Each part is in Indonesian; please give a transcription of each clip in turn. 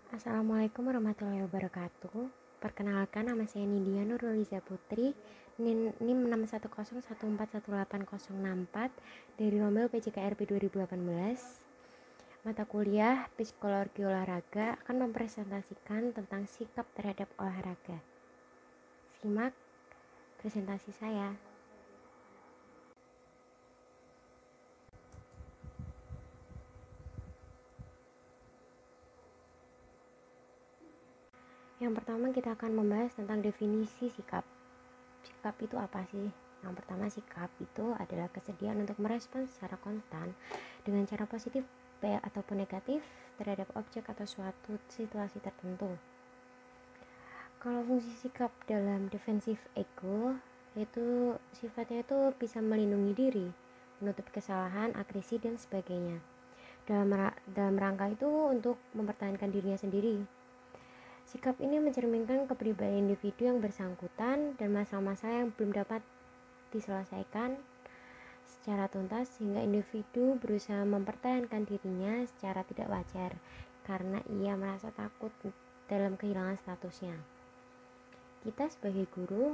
Assalamualaikum warahmatullahi wabarakatuh. Perkenalkan, nama saya Nidia Nurliza Putri, NIM 610141804 dari Rombel PJKRP 2018. Mata kuliah Psikologi Olahraga akan mempresentasikan tentang sikap terhadap olahraga. Simak presentasi saya. Yang pertama kita akan membahas tentang definisi sikap. Sikap itu apa sih? Yang pertama, sikap itu adalah kesediaan untuk merespons secara konstan dengan cara positif ataupun negatif terhadap objek atau suatu situasi tertentu. Kalau fungsi sikap dalam defensif ego, yaitu sifatnya itu bisa melindungi diri, menutupi kesalahan, agresi, dan sebagainya. Dalam rangka itu untuk mempertahankan dirinya sendiri. Sikap ini mencerminkan kepribadian individu yang bersangkutan dan masalah-masalah yang belum dapat diselesaikan secara tuntas sehingga individu berusaha mempertahankan dirinya secara tidak wajar karena ia merasa takut dalam kehilangan statusnya. Kita sebagai guru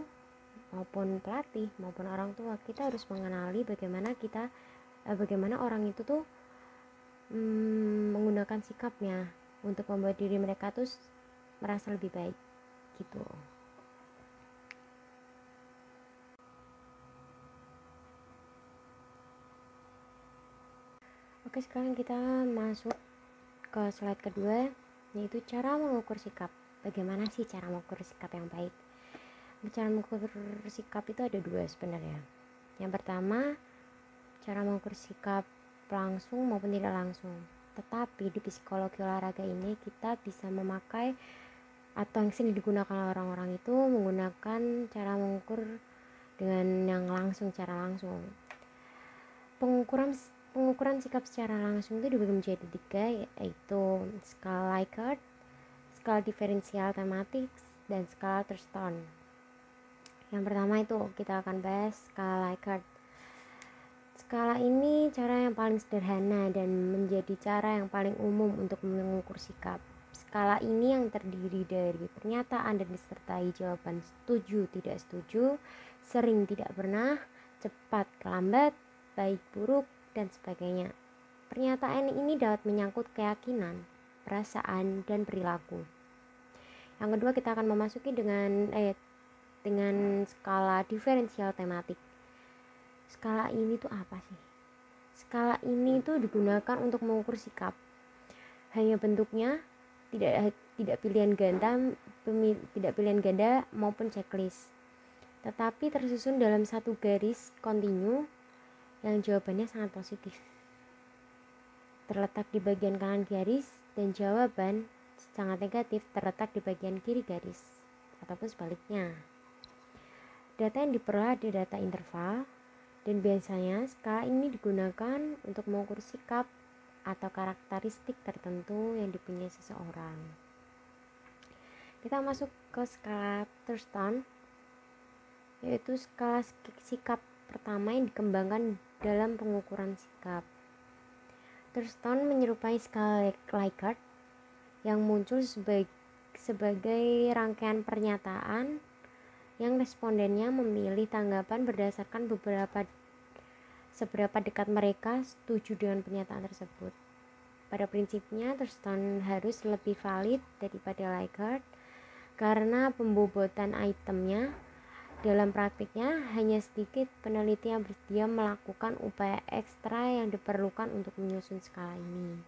maupun pelatih maupun orang tua, kita harus mengenali bagaimana orang itu tuh menggunakan sikapnya untuk membuat diri mereka tuh merasa lebih baik gitu. Oke, sekarang kita masuk ke slide kedua, yaitu cara mengukur sikap. Bagaimana sih cara mengukur sikap yang baik? Cara mengukur sikap itu ada dua sebenarnya. Yang pertama, cara mengukur sikap langsung maupun tidak langsung. Tetapi di psikologi olahraga ini kita bisa memakai atau yang sering digunakan orang-orang itu menggunakan cara mengukur dengan yang langsung, cara langsung. Pengukuran sikap secara langsung itu dibagi menjadi tiga, yaitu skala Likert, skala diferensial tematik, dan skala Thurston. Yang pertama itu kita akan bahas skala Likert. Skala ini cara yang paling sederhana dan menjadi cara yang paling umum untuk mengukur sikap. Skala ini yang terdiri dari pernyataan dan disertai jawaban setuju, tidak setuju, sering, tidak pernah, cepat, lambat, baik, buruk, dan sebagainya. Pernyataan ini dapat menyangkut keyakinan, perasaan, dan perilaku. Yang kedua kita akan memasuki dengan skala diferensial tematik. Skala ini tuh apa sih? Skala ini tuh digunakan untuk mengukur sikap. Hanya bentuknya tidak pilihan ganda maupun checklist, tetapi tersusun dalam satu garis kontinu yang jawabannya sangat positif terletak di bagian kanan garis dan jawaban sangat negatif terletak di bagian kiri garis, ataupun sebaliknya. Data yang diperoleh adalah data interval, dan biasanya skala ini digunakan untuk mengukur sikap atau karakteristik tertentu yang dipunyai seseorang. Kita masuk ke skala Thurston, yaitu skala sikap pertama yang dikembangkan dalam pengukuran sikap. Thurston menyerupai skala Likert yang muncul sebagai rangkaian pernyataan yang respondennya memilih tanggapan berdasarkan seberapa dekat mereka setuju dengan pernyataan tersebut. Pada prinsipnya, Thurston harus lebih valid daripada Likert karena pembobotan itemnya. Dalam praktiknya, hanya sedikit peneliti yang bersedia melakukan upaya ekstra yang diperlukan untuk menyusun skala ini.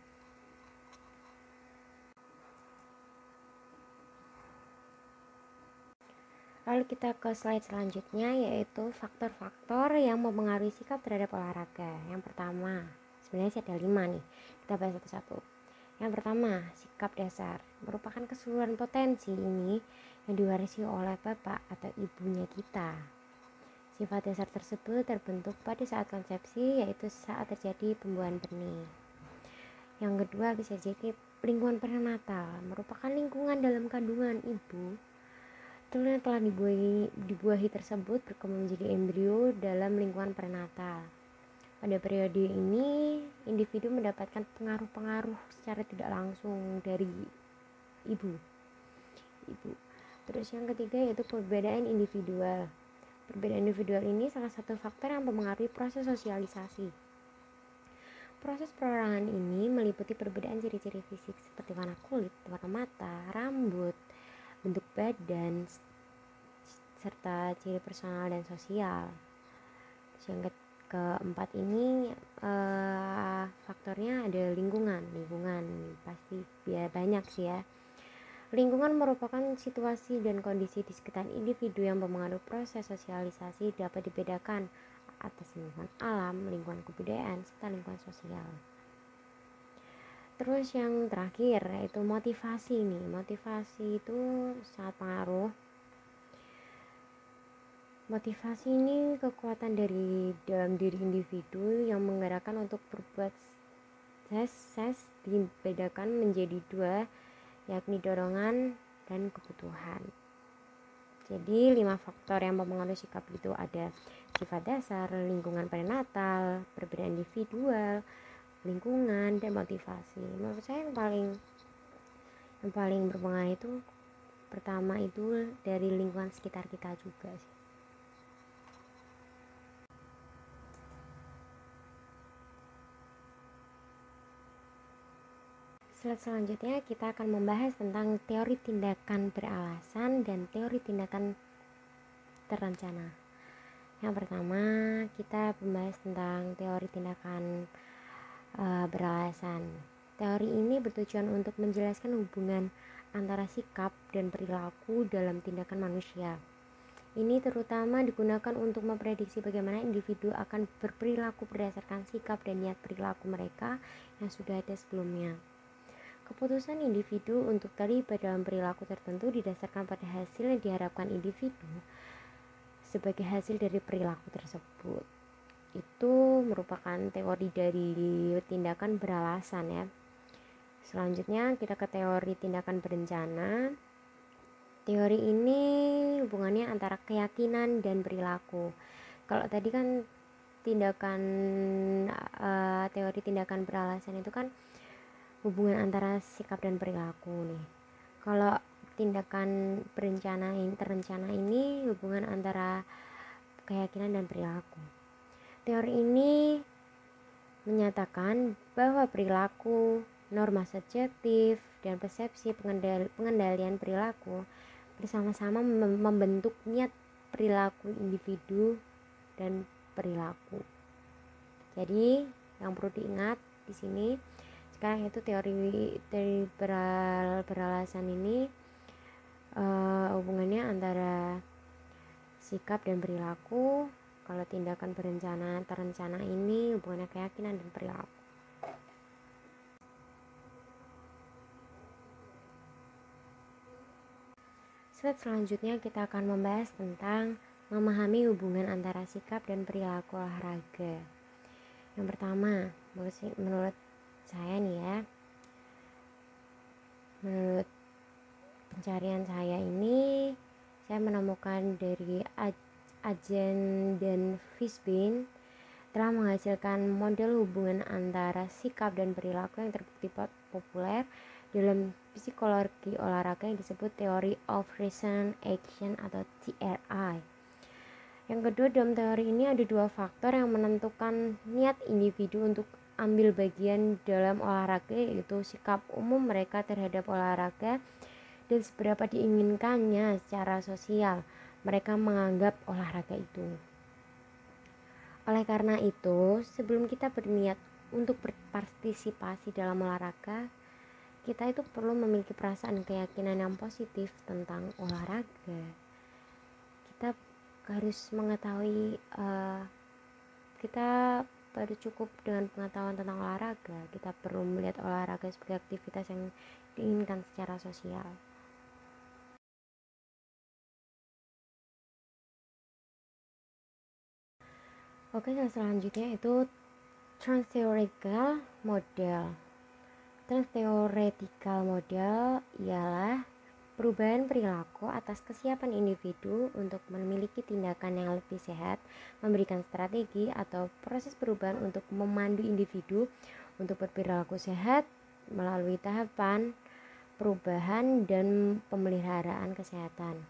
Lalu kita ke slide selanjutnya, yaitu faktor-faktor yang mempengaruhi sikap terhadap olahraga. Yang pertama, sebenarnya sih ada 5 nih, kita bahas satu-satu. Yang pertama, sikap dasar merupakan keseluruhan potensi ini yang diwarisi oleh bapak atau ibunya kita. Sifat dasar tersebut terbentuk pada saat konsepsi, yaitu saat terjadi pembuahan benih. Yang kedua bisa jadi lingkungan prenatal, merupakan lingkungan dalam kandungan ibu. Telur yang telah dibuahi tersebut berkembang menjadi embrio dalam lingkungan prenatal. Pada periode ini, individu mendapatkan pengaruh-pengaruh secara tidak langsung dari ibu. Terus yang ketiga yaitu perbedaan individual. Perbedaan individual ini salah satu faktor yang mempengaruhi proses sosialisasi. Proses perorangan ini meliputi perbedaan ciri-ciri fisik seperti warna kulit, warna mata, rambut, bentuk badan, serta ciri personal dan sosial. Terus yang keempat ini faktornya ada lingkungan pasti banyak sih ya. Lingkungan merupakan situasi dan kondisi di sekitar individu yang mempengaruhi proses sosialisasi, dapat dibedakan atas lingkungan alam, lingkungan kebudayaan, serta lingkungan sosial. Terus yang terakhir yaitu motivasi nih. Motivasi itu sangat pengaruh. Motivasi ini kekuatan dari dalam diri individu yang menggerakkan untuk berbuat sukses, dibedakan menjadi dua, yakni dorongan dan kebutuhan. Jadi 5 faktor yang mempengaruhi sikap itu ada sifat dasar, lingkungan prenatal, perbedaan individual, lingkungan, dan motivasi. Menurut saya yang paling berpengaruh itu pertama itu dari lingkungan sekitar kita juga sih. Slide selanjutnya kita akan membahas tentang teori tindakan beralasan dan teori tindakan terencana. Yang pertama kita membahas tentang teori tindakan beralasan. Teori ini bertujuan untuk menjelaskan hubungan antara sikap dan perilaku dalam tindakan manusia. Ini terutama digunakan untuk memprediksi bagaimana individu akan berperilaku berdasarkan sikap dan niat perilaku mereka yang sudah ada sebelumnya. Keputusan individu untuk terlibat dalam perilaku tertentu didasarkan pada hasil yang diharapkan individu sebagai hasil dari perilaku tersebut. Itu merupakan teori dari tindakan beralasan ya. Selanjutnya kita ke teori tindakan berencana. Teori ini hubungannya antara keyakinan dan perilaku. Kalau tadi kan teori tindakan beralasan itu kan hubungan antara sikap dan perilaku nih. Kalau tindakan terencana ini hubungan antara keyakinan dan perilaku. Teori ini menyatakan bahwa perilaku, norma subjektif, dan persepsi pengendalian perilaku bersama-sama membentuk niat perilaku individu dan perilaku. Jadi yang perlu diingat di sini sekarang itu teori beralasan ini hubungannya antara sikap dan perilaku. Kalau tindakan terencana ini hubungannya keyakinan dan perilaku. Slide selanjutnya kita akan membahas tentang memahami hubungan antara sikap dan perilaku olahraga. Yang pertama, menurut saya nih ya, menurut pencarian saya ini, saya menemukan dari Ajen dan Fishbein telah menghasilkan model hubungan antara sikap dan perilaku yang terbukti populer dalam psikologi olahraga yang disebut Theory of Reason Action atau TRI. Yang kedua, dalam teori ini ada 2 faktor yang menentukan niat individu untuk ambil bagian dalam olahraga, yaitu sikap umum mereka terhadap olahraga dan seberapa diinginkannya secara sosial mereka menganggap olahraga itu. Oleh karena itu, sebelum kita berniat untuk berpartisipasi dalam olahraga, kita itu perlu memiliki perasaan keyakinan yang positif tentang olahraga. Kita harus mengetahui kita baru cukup dengan pengetahuan tentang olahraga. Kita perlu melihat olahraga sebagai aktivitas yang diinginkan secara sosial. Oke, selanjutnya itu Trans-theoretical model. Trans-theoretical model ialah perubahan perilaku atas kesiapan individu untuk memiliki tindakan yang lebih sehat, memberikan strategi atau proses perubahan untuk memandu individu untuk berperilaku sehat melalui tahapan perubahan, dan pemeliharaan kesehatan.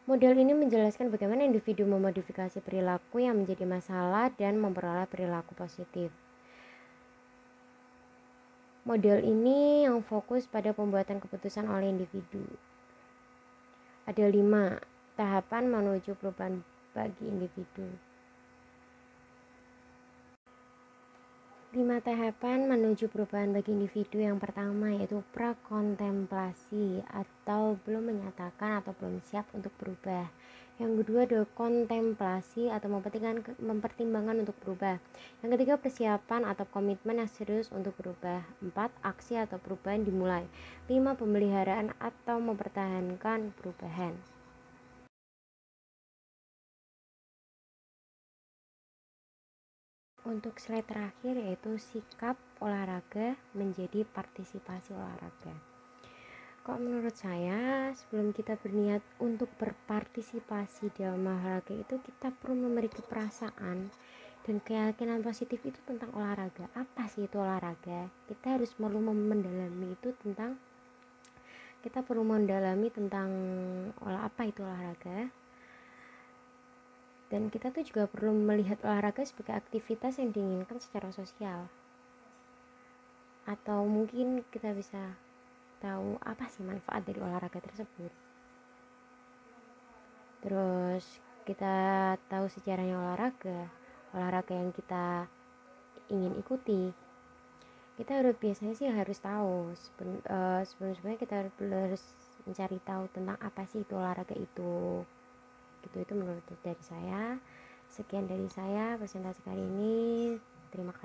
Model ini menjelaskan bagaimana individu memodifikasi perilaku yang menjadi masalah dan memperoleh perilaku positif. Model ini yang fokus pada pembuatan keputusan oleh individu. Ada 5 tahapan menuju perubahan bagi individu. 5 tahapan menuju perubahan bagi individu. Yang pertama yaitu prakontemplasi atau belum menyatakan atau belum siap untuk berubah. Yang kedua adalah kontemplasi atau mempertimbangkan untuk berubah. Yang ketiga persiapan atau komitmen yang serius untuk berubah. 4 aksi atau perubahan dimulai. 5 pemeliharaan atau mempertahankan perubahan. Untuk slide terakhir yaitu sikap olahraga menjadi partisipasi olahraga. Kalau menurut saya, sebelum kita berniat untuk berpartisipasi dalam olahraga itu, kita perlu memiliki perasaan dan keyakinan positif itu tentang olahraga. Apa sih itu olahraga? Kita perlu mendalami tentang apa itu olahraga. Dan kita tuh juga perlu melihat olahraga sebagai aktivitas yang diinginkan secara sosial. Atau mungkin kita bisa tahu apa sih manfaat dari olahraga tersebut. Terus kita tahu sejarahnya olahraga yang kita ingin ikuti. Kita harus tahu sebenarnya kita harus mencari tahu tentang apa sih itu olahraga itu. Itu menurut dari saya. Sekian dari saya presentasi kali ini. Terima kasih.